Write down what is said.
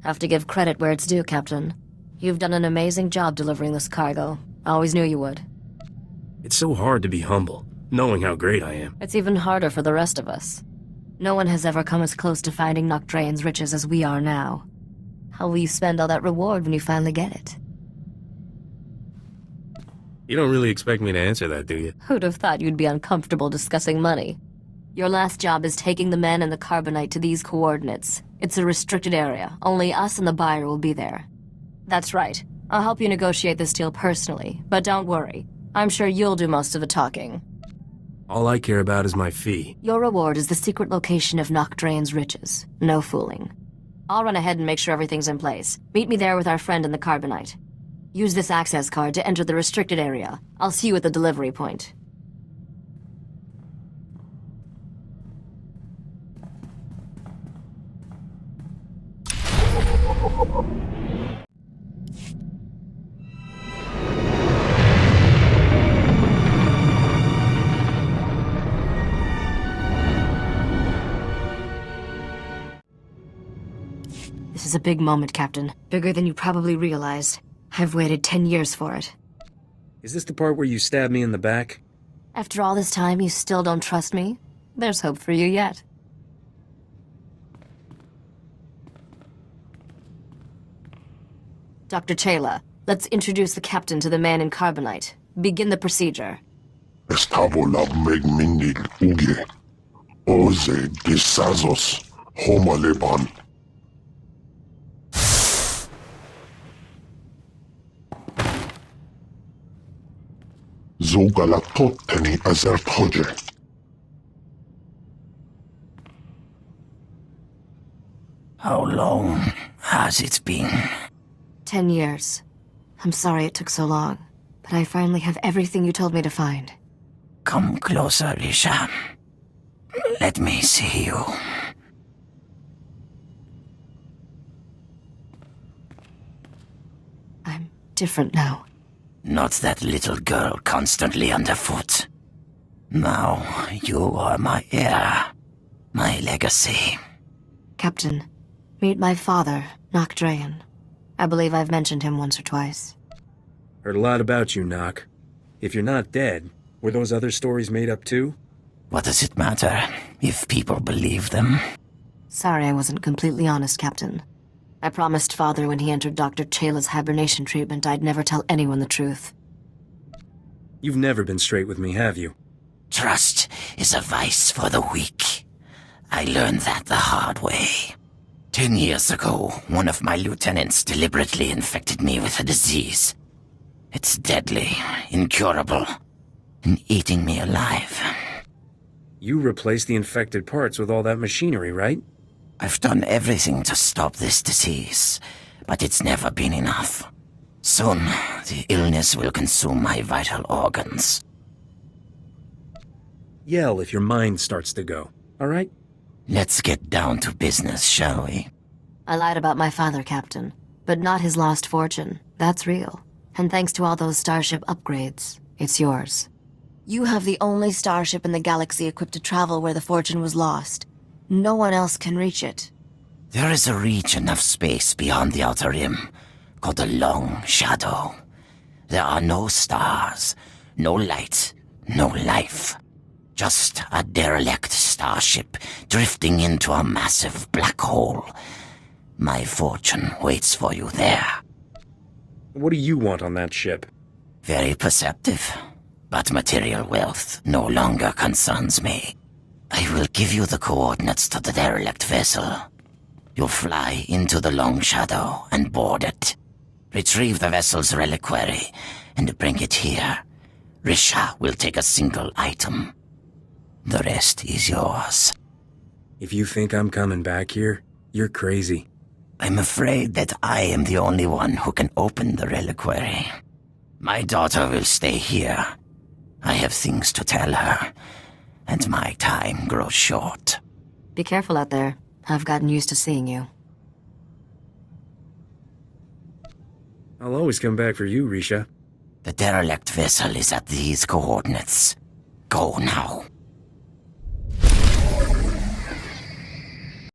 Have to give credit where it's due, Captain. You've done an amazing job delivering this cargo. I always knew you would. It's so hard to be humble, knowing how great I am. It's even harder for the rest of us. No one has ever come as close to finding Nocdrayan's riches as we are now. How will you spend all that reward when you finally get it? You don't really expect me to answer that, do you? Who'd have thought you'd be uncomfortable discussing money? Your last job is taking the men and the carbonite to these coordinates. It's a restricted area. Only us and the buyer will be there. That's right. I'll help you negotiate this deal personally, but don't worry. I'm sure you'll do most of the talking. All I care about is my fee. Your reward is the secret location of Nocdrayan's riches. No fooling. I'll run ahead and make sure everything's in place. Meet me there with our friend in the carbonite. Use this access card to enter the restricted area. I'll see you at the delivery point. This is a big moment, Captain. Bigger than you probably realized. I've waited 10 years for it. Is this the part where you stab me in the back? After all this time, you still don't trust me? There's hope for you yet. Dr. Chayla, let's introduce the captain to the man in carbonite. Begin the procedure. Estabola megminil uge. Oze disazos homaleban. Zogalatoteni azertoje. How long has it been? 10 years. I'm sorry it took so long, but I finally have everything you told me to find. Come closer, Risha. Let me see you. I'm different now. Not that little girl constantly underfoot. Now you are my heir, my legacy. Captain, meet my father, Nocdrayan. I believe I've mentioned him once or twice. Heard a lot about you, Nock. If you're not dead, were those other stories made up too? What does it matter if people believe them? Sorry I wasn't completely honest, Captain. I promised Father when he entered Dr. Chayla's hibernation treatment I'd never tell anyone the truth. You've never been straight with me, have you? Trust is a vice for the weak. I learned that the hard way. 10 years ago, one of my lieutenants deliberately infected me with a disease. It's deadly, incurable, and eating me alive. You replaced the infected parts with all that machinery, right? I've done everything to stop this disease, but it's never been enough. Soon, the illness will consume my vital organs. Yell if your mind starts to go, all right? Let's get down to business, shall we? I lied about my father, Captain, but not his lost fortune. That's real. And thanks to all those starship upgrades, it's yours. You have the only starship in the galaxy equipped to travel where the fortune was lost. No one else can reach it. There is a region of space beyond the Outer Rim, called the Long Shadow. There are no stars, no light, no life. Just a derelict starship drifting into a massive black hole. My fortune waits for you there. What do you want on that ship? Very perceptive, but material wealth no longer concerns me. I will give you the coordinates to the derelict vessel. You'll fly into the Long Shadow and board it. Retrieve the vessel's reliquary and bring it here. Risha will take a single item. The rest is yours. If you think I'm coming back here, you're crazy. I'm afraid that I am the only one who can open the reliquary. My daughter will stay here. I have things to tell her, and my time grows short. Be careful out there. I've gotten used to seeing you. I'll always come back for you, Risha. The derelict vessel is at these coordinates. Go now.